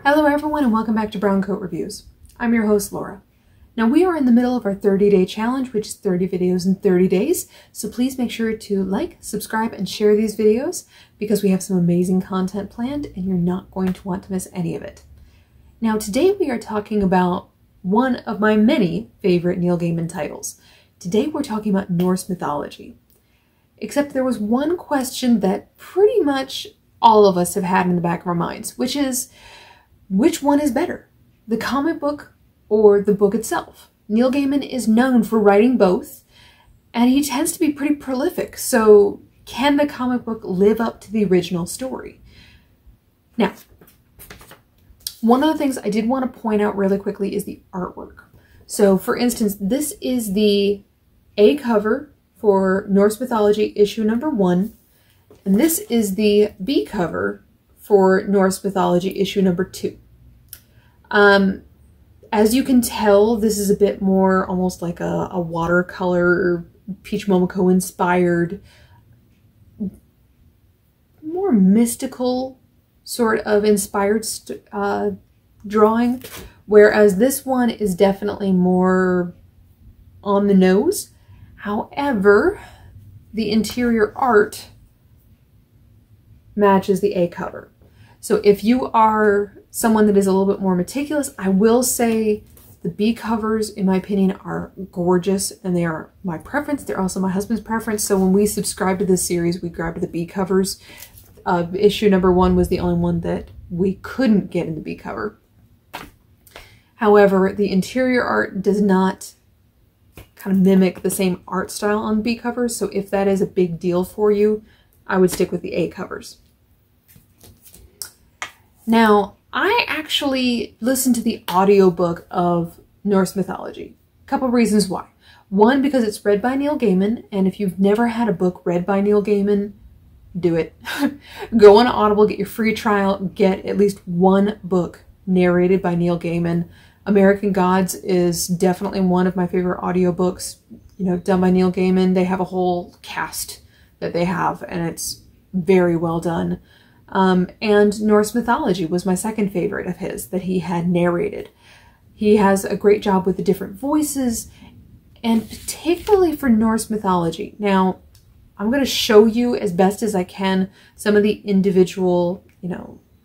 Hello everyone and welcome back to Brown Coat Reviews. I'm your host Laura. Now we are in the middle of our 30-day challenge, which is 30 videos in 30 days. So please make sure to like, subscribe, and share these videos because we have some amazing content planned and you're not going to want to miss any of it. Now today we are talking about one of my many favorite Neil Gaiman titles. Today we're talking about Norse mythology. Except there was one question that pretty much all of us have had in the back of our minds, which is, which one is better, the comic book or the book itself? Neil Gaiman is known for writing both, and he tends to be pretty prolific, so can the comic book live up to the original story? Now, one of the things I did want to point out really quickly is the artwork. So for instance, this is the A cover for Norse Mythology issue number 1, and this is the B cover for Norse Mythology issue number 2. As you can tell, this is a bit more almost like a watercolor, Peach Momoko inspired, more mystical sort of inspired drawing, whereas this one is definitely more on the nose. However, the interior art matches the A cover. So if you are someone that is a little bit more meticulous, I will say the B covers, in my opinion, are gorgeous and they are my preference. They're also my husband's preference. So when we subscribed to this series, we grabbed the B covers. Issue number 1 was the only one that we couldn't get in the B cover. However, the interior art does not kind of mimic the same art style on B covers. So if that is a big deal for you, I would stick with the A covers. Now, I actually listened to the audiobook of Norse Mythology. A couple reasons why. One, because it's read by Neil Gaiman, and if you've never had a book read by Neil Gaiman, do it. Go on Audible, get your free trial, get at least one book narrated by Neil Gaiman. American Gods is definitely one of my favorite audiobooks, done by Neil Gaiman. They have a whole cast that they have, and it's very well done. And Norse Mythology was my second favorite of his that he had narrated. He has a great job with the different voices, and particularly for Norse Mythology. Now, I'm going to show you as best as I can some of the individual,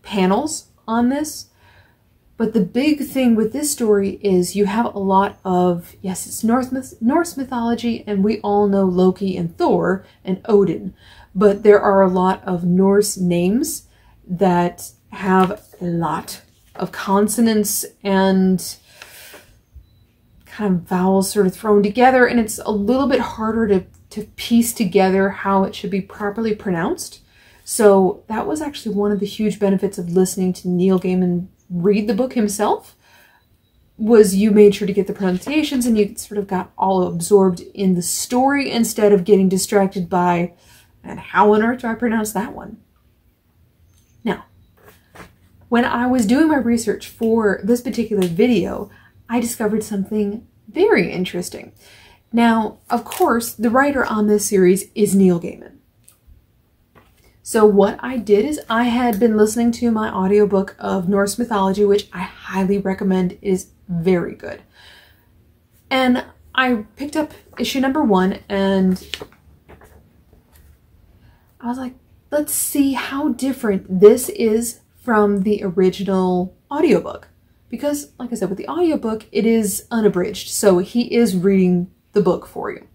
panels on this. But the big thing with this story is you have a lot of, yes, it's Norse mythology, and we all know Loki and Thor and Odin. But there are a lot of Norse names that have a lot of consonants and kind of vowels sort of thrown together, and it's a little bit harder to piece together how it should be properly pronounced. So that was actually one of the huge benefits of listening to Neil Gaiman read the book himself, was you made sure to get the pronunciations and you sort of got all absorbed in the story instead of getting distracted by, and how on earth do I pronounce that one? Now, when I was doing my research for this particular video, I discovered something very interesting. Now, of course, the writer on this series is Neil Gaiman. So what I did is I had been listening to my audiobook of Norse Mythology, which I highly recommend. It is very good. And I picked up issue number 1 and I was like, let's see how different this is from the original audiobook. Because, like I said, with the audiobook, it is unabridged. So he is reading the book for you.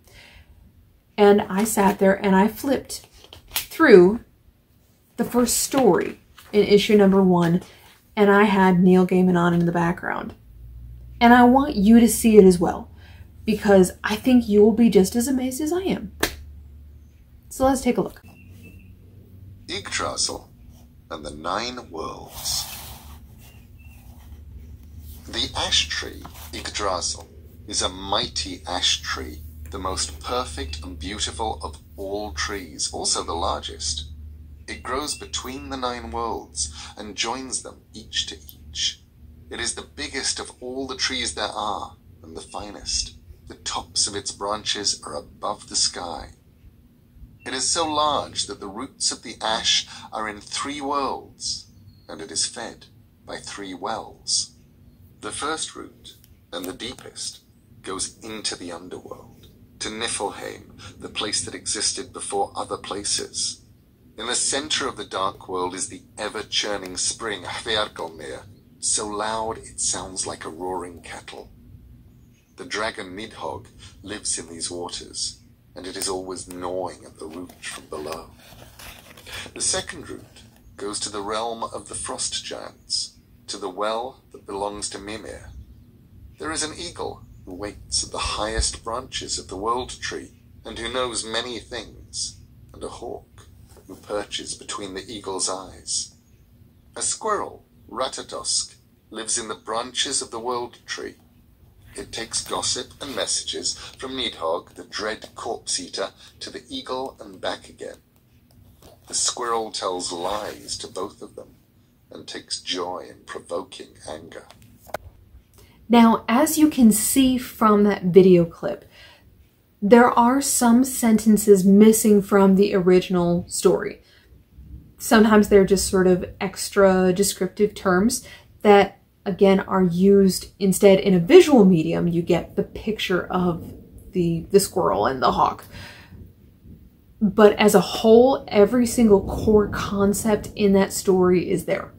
And I sat there and I flipped through the first story in issue number 1, and I had Neil Gaiman on in the background. And I want you to see it as well, because I think you will be just as amazed as I am. So let's take a look. Yggdrasil and the 9 Worlds. The ash tree, Yggdrasil, is a mighty ash tree, the most perfect and beautiful of all trees, also the largest. It grows between the 9 worlds and joins them each to each. It is the biggest of all the trees there are, and the finest. The tops of its branches are above the sky. It is so large that the roots of the ash are in 3 worlds, and it is fed by 3 wells. The first route, and the deepest, goes into the underworld, to Niflheim, the place that existed before other places. In the center of the dark world is the ever-churning spring Hvergelmir, so loud it sounds like a roaring kettle. The dragon Nidhogg lives in these waters, and it is always gnawing at the root from below. The second route goes to the realm of the frost giants, to the well that belongs to Mimir. There is an eagle who waits at the highest branches of the world tree, and who knows many things, and a hawk who perches between the eagle's eyes. A squirrel, Ratatosk, lives in the branches of the world tree. It takes gossip and messages from Nidhogg, the dread corpse-eater, to the eagle and back again. The squirrel tells lies to both of them, and takes joy in provoking anger. Now, as you can see from that video clip, there are some sentences missing from the original story. Sometimes they're just sort of extra descriptive terms that, again, are used instead in a visual medium. You get the picture of the squirrel and the hawk. But as a whole, every single core concept in that story is there.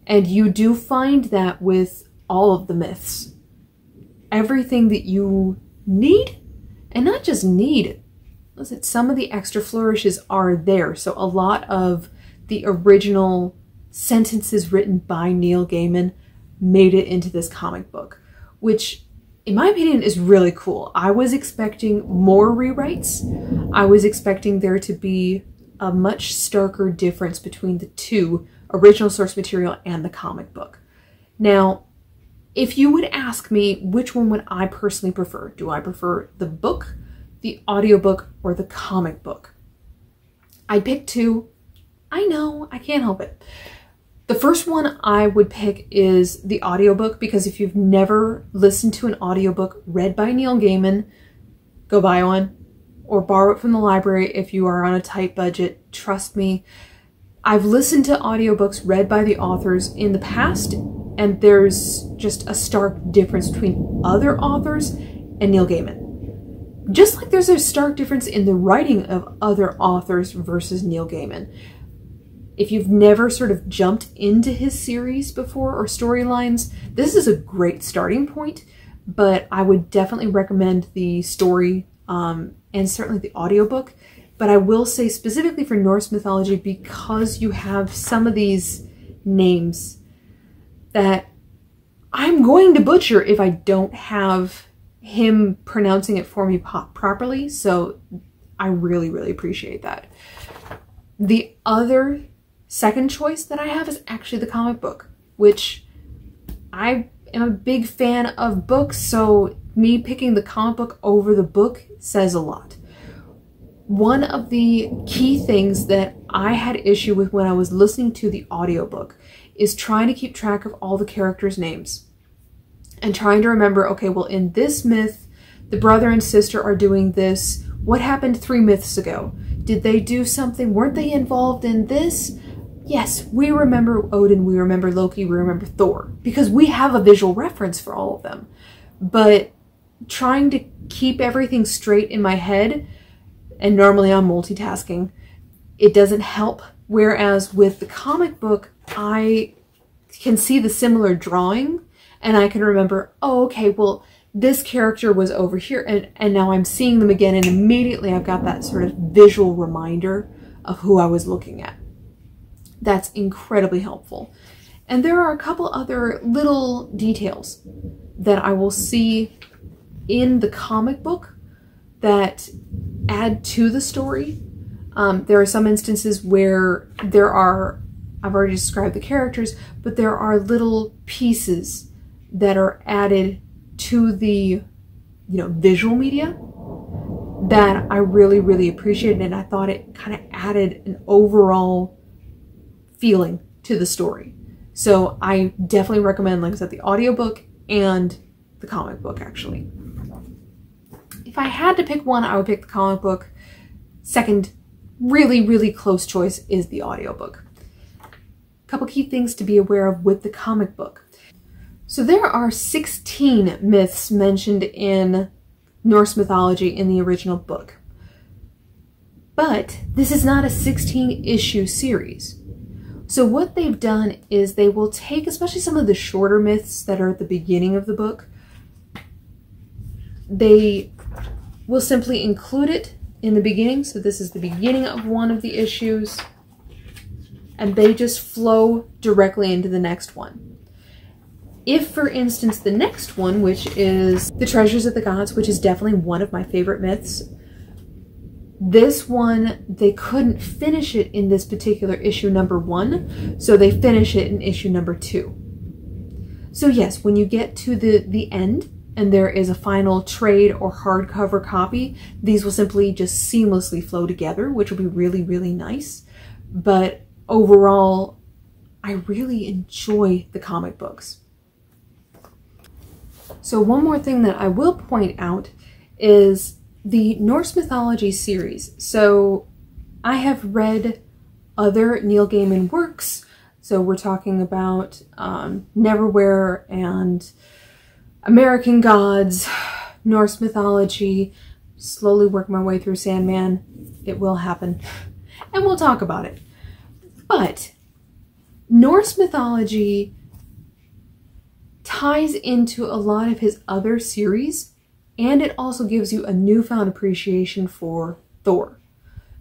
And you do find that with all of the myths. Everything that you need, and not just need, listen, some of the extra flourishes are there. So a lot of the original sentences written by Neil Gaiman made it into this comic book, which in my opinion is really cool. I was expecting more rewrites. I was expecting there to be a much starker difference between the two, original source material and the comic book. Now, if you would ask me which one would I personally prefer, do I prefer the book, the audiobook, or the comic book? I'd pick two. I know, I can't help it. The first one I would pick is the audiobook, because if you've never listened to an audiobook read by Neil Gaiman, go buy one or borrow it from the library if you are on a tight budget. Trust me, I've listened to audiobooks read by the authors in the past, and there's just a stark difference between other authors and Neil Gaiman. Just like there's a stark difference in the writing of other authors versus Neil Gaiman. If you've never sort of jumped into his series before or storylines, this is a great starting point, but I would definitely recommend the story and certainly the audiobook. But I will say specifically for Norse mythology, because you have some of these names that I'm going to butcher if I don't have him pronouncing it for me properly. So I really, really appreciate that. The other second choice that I have is actually the comic book, which I am a big fan of books, so me picking the comic book over the book says a lot. One of the key things that I had issue with when I was listening to the audiobook is trying to keep track of all the characters' names and trying to remember, okay, well, in this myth, the brother and sister are doing this. What happened 3 myths ago? Did they do something? Weren't they involved in this? Yes, we remember Odin, we remember Loki, we remember Thor, because we have a visual reference for all of them. But trying to keep everything straight in my head, and normally I'm multitasking, it doesn't help. Whereas with the comic book, I can see the similar drawing, and I can remember, oh, okay, well, this character was over here, and now I'm seeing them again, and immediately I've got that sort of visual reminder of who I was looking at. That's incredibly helpful. And there are a couple other little details that I will see in the comic book that add to the story. There are some instances where there are, I've already described the characters, but there are little pieces that are added to the, visual media that I really, really appreciated, and I thought it kind of added an overall feeling to the story. So I definitely recommend, like I said, the audiobook and the comic book, actually. If I had to pick one, I would pick the comic book. Second, really, really close choice is the audiobook. couple key things to be aware of with the comic book. So there are 16 myths mentioned in Norse mythology in the original book. But this is not a 16-issue series. So what they've done is they will take, especially some of the shorter myths that are at the beginning of the book, they will simply include it in the beginning. So this is the beginning of one of the issues, and they just flow directly into the next one. If, for instance, the next one, which is The Treasures of the Gods, which is definitely one of my favorite myths, this one, they couldn't finish it in this particular issue number 1, so they finish it in issue number 2. So yes, when you get to the end, and there is a final trade or hardcover copy, these will simply just seamlessly flow together, which will be really, really nice. But overall, I really enjoy the comic books. So one more thing that I will point out is the Norse mythology series. So I have read other Neil Gaiman works. So we're talking about Neverwhere and American Gods, Norse mythology, slowly work my way through Sandman. It will happen. And we'll talk about it. But Norse mythology ties into a lot of his other series, and it also gives you a newfound appreciation for Thor.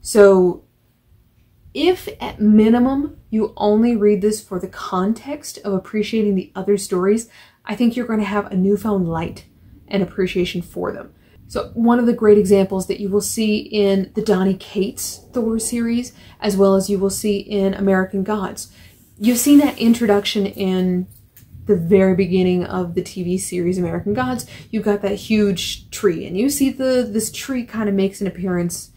So if at minimum you only read this for the context of appreciating the other stories, I think you're going to have a newfound light and appreciation for them. So one of the great examples that you will see in the Donny Cates Thor series, as well as you will see in American Gods. You've seen that introduction in the very beginning of the TV series American Gods. You've got that huge tree, and you see this tree kind of makes an appearance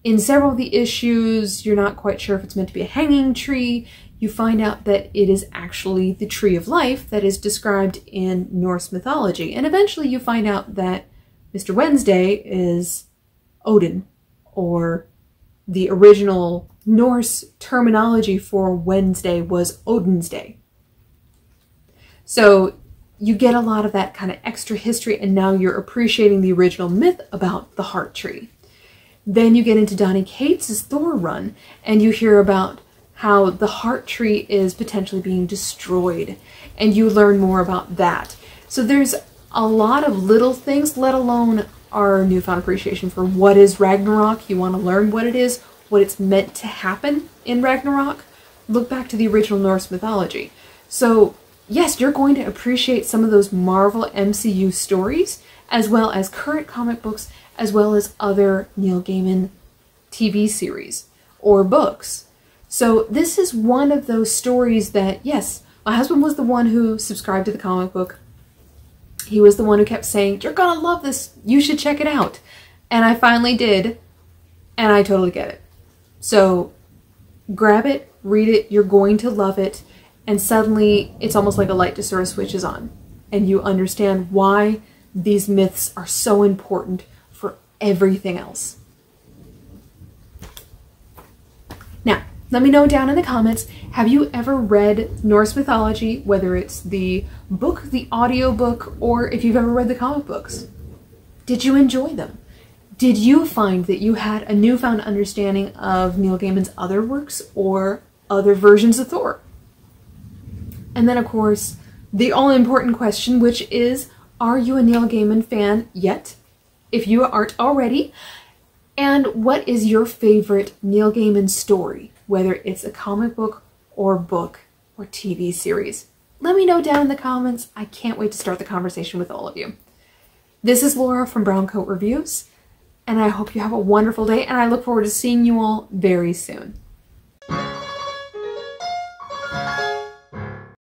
in several of the issues. You're not quite sure if it's meant to be a hanging tree. You find out that it is actually the tree of life that is described in Norse mythology. And eventually you find out that Mr. Wednesday is Odin, or the original Norse terminology for Wednesday was Odin's Day. So you get a lot of that kind of extra history, and now you're appreciating the original myth about the heart tree. Then you get into Donny Cates' Thor run, and you hear about how the heart tree is potentially being destroyed, and you learn more about that. So there's a lot of little things, let alone our newfound appreciation for what is Ragnarok. You want to learn what it is, what it's meant to happen in Ragnarok. Look back to the original Norse mythology. So yes, you're going to appreciate some of those Marvel MCU stories, as well as current comic books, as well as other Neil Gaiman TV series or books. So this is one of those stories that, yes, my husband was the one who subscribed to the comic book. He was the one who kept saying, "You're gonna love this, you should check it out." And I finally did, and I totally get it. So grab it, read it, you're going to love it, and suddenly it's almost like a light just sort of switches on, and you understand why these myths are so important for everything else. Now, let me know down in the comments, have you ever read Norse mythology, whether it's the book, the audiobook, or if you've ever read the comic books? Did you enjoy them? Did you find that you had a newfound understanding of Neil Gaiman's other works or other versions of Thor? And then, of course, the all-important question, which is, are you a Neil Gaiman fan yet? If you aren't already, and what is your favorite Neil Gaiman story, whether it's a comic book or TV series? Let me know down in the comments. I can't wait to start the conversation with all of you. This is Laura from Brown Coat Reviews, and I hope you have a wonderful day, and I look forward to seeing you all very soon.